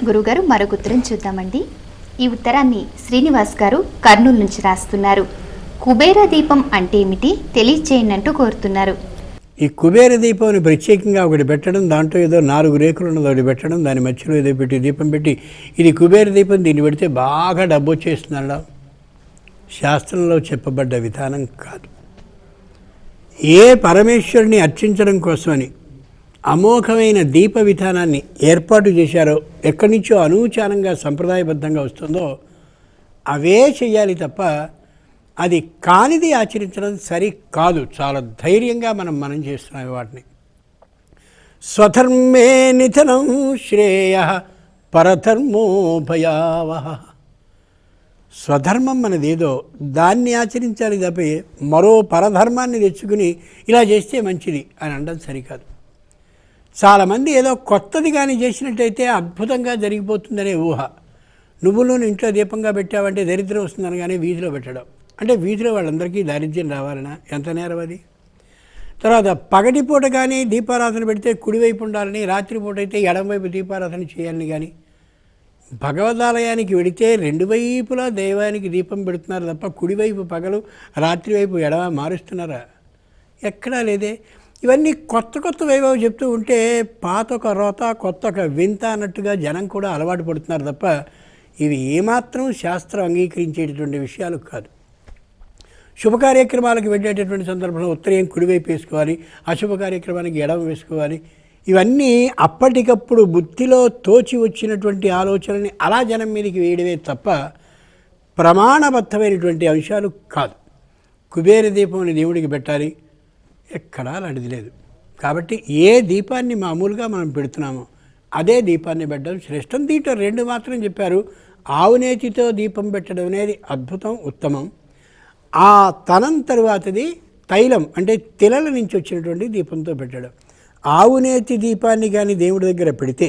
గురుగారు మరొక ఉత్తరం చూద్దామండి. ఈ ఉత్తరాన్ని శ్రీనివాస్ గారు కర్నూలు నుంచి రాస్తున్నారు. కుబేర దీపం అంటే ఏమిటి తెలియచేయండి అంటూ కోరుతున్నారు. ఈ కుబేర దీపం ప్రత్యేకంగా ఒకటి పెట్టడం, దాంట్లో ఏదో 4 రేకులు ఉన్నది ఒకటి పెట్టడం, దాని మధ్యలో ఏదో పెట్టి దీపం పెట్టి ఇది కుబేర దీపం, దీన్ని పెడితే బాగా డబ్బు వచ్చేస్తుందన్న శాస్త్రంలో చెప్పబడ్డ విధానం కాదు. ఏ పరమేశ్వరుని అర్చించడం కోసమని అమోఘమైన దీప విధానాన్ని ఏర్పాటు చేశారో, ఎక్కడి నుంచో అనూచానంగా సంప్రదాయబద్ధంగా వస్తుందో అవే చెయ్యాలి తప్ప అది కానిది ఆచరించడం సరి కాదు. చాలా ధైర్యంగా మనం చేస్తున్నాం వాటిని. స్వధర్మే నిధనం శ్రేయ పరధర్మో భయావహ. స్వధర్మం అనేది ఏదో దాన్ని ఆచరించాలి తప్ప మరో పరధర్మాన్ని తెచ్చుకుని ఇలా చేస్తే మంచిది అని అనడం సరికాదు. చాలామంది ఏదో కొత్తది కానీ చేసినట్టయితే అద్భుతంగా జరిగిపోతుందనే ఊహ. నువ్వులు ఇంట్లో దీపంగా పెట్టావంటే దరిద్రం వస్తుందని కానీ వీధిలో పెట్టడం అంటే వీధిలో వాళ్ళందరికీ దారిద్ర్యం రావాలన్నా ఎంత నేరం అది. తర్వాత పగటిపూట కానీ దీపారాధన పెడితే కుడివైపు ఉండాలని, రాత్రిపూట అయితే ఎడమవైపు దీపారాధన చేయాలని కానీ, భగవదాలయానికి వెళితే 2 వైపులా దైవానికి దీపం పెడుతున్నారు తప్ప కుడివైపు పగలు రాత్రి వైపు ఎడమ మారుస్తున్నారా? ఎక్కడా లేదే. ఇవన్నీ కొత్త వైభవం చెప్తూ ఉంటే పాత ఒక రోత కొత్త ఒక వింత అన్నట్టుగా జనం కూడా అలవాటు పడుతున్నారు తప్ప ఇవి ఏమాత్రం శాస్త్రం అంగీకరించేటటువంటి విషయాలు కాదు. శుభ కార్యక్రమాలకు వెళ్ళేటటువంటి సందర్భంలో ఉత్తరం కుడివైపు వేసుకోవాలి, అశుభ కార్యక్రమానికి ఎడమ వేసుకోవాలి. ఇవన్నీ అప్పటికప్పుడు బుద్ధిలో తోచి వచ్చినటువంటి ఆలోచనని అలా జనం మీదకి వేయడమే తప్ప ప్రమాణబద్ధమైనటువంటి అంశాలు కాదు. కుబేర దీపం అని దేవుడికి పెట్టాలి, ఎక్కడా అలాంటిది లేదు. కాబట్టి ఏ దీపాన్ని మామూలుగా మనం పెడుతున్నామో అదే దీపాన్ని పెట్టడం శ్రేష్టం. దీంట్లో 2 మాత్రం చెప్పారు. ఆవునేతితో దీపం పెట్టడం అనేది అద్భుతం, ఉత్తమం. ఆ తనం తరువాతది తైలం అంటే తిలల నుంచి వచ్చినటువంటి దీపంతో పెట్టడం. ఆవునేతి దీపాన్ని కానీ దేవుడి దగ్గర పెడితే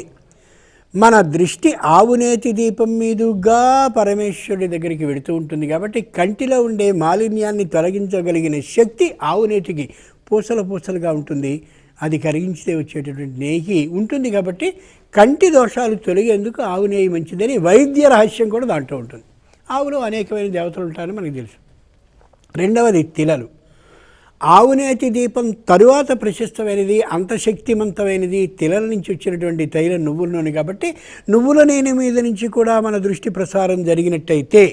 మన దృష్టి ఆవునేతి దీపం మీదుగా పరమేశ్వరుడి దగ్గరికి వెళుతూ ఉంటుంది. కాబట్టి కంటిలో ఉండే మాలిన్యాన్ని తొలగించగలిగిన శక్తి ఆవునేతికి పూసలుగా ఉంటుంది. అది కరిగించితే వచ్చేటటువంటి నెయ్యి ఉంటుంది. కాబట్టి కంటి దోషాలు తొలగేందుకు ఆవు నెయ్యి మంచిదని వైద్య రహస్యం కూడా దాంట్లో ఉంటుంది. ఆవులో అనేకమైన దేవతలు ఉంటారని మనకు తెలుసు. రెండవది తిలలు. ఆవునేతి దీపం తరువాత ప్రశస్తమైనది, అంత శక్తివంతమైనది తిలల నుంచి వచ్చినటువంటి తైల నువ్వుల నూనె. కాబట్టి నువ్వుల నూనె మీద నుంచి కూడా మన దృష్టి ప్రసారం జరిగినట్టయితే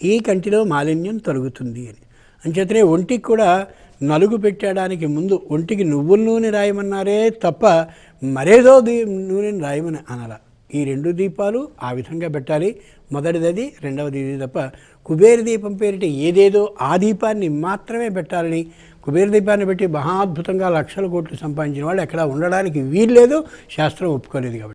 ఈ కంటిలో మాలిన్యం తొలగుతుంది అని. అంచేతనే ఒంటికి కూడా నలుగు పెట్టడానికి ముందు ఒంటికి నువ్వుల నూనె రాయమన్నారే తప్ప మరేదో నూనెని రాయమని అనాల. ఈ 2 దీపాలు ఆ విధంగా పెట్టాలి. మొదటిది, రెండవది ఇది తప్ప కుబేర దీపం పేరిట ఏదేదో ఆ దీపాన్ని మాత్రమే పెట్టాలని, కుబేర దీపాన్ని పెట్టి మహా అద్భుతంగా లక్షల కోట్లు సంపాదించిన వాళ్ళు ఎక్కడా ఉండడానికి వీల్లేదు, శాస్త్రం ఒప్పుకోలేదు. కాబట్టి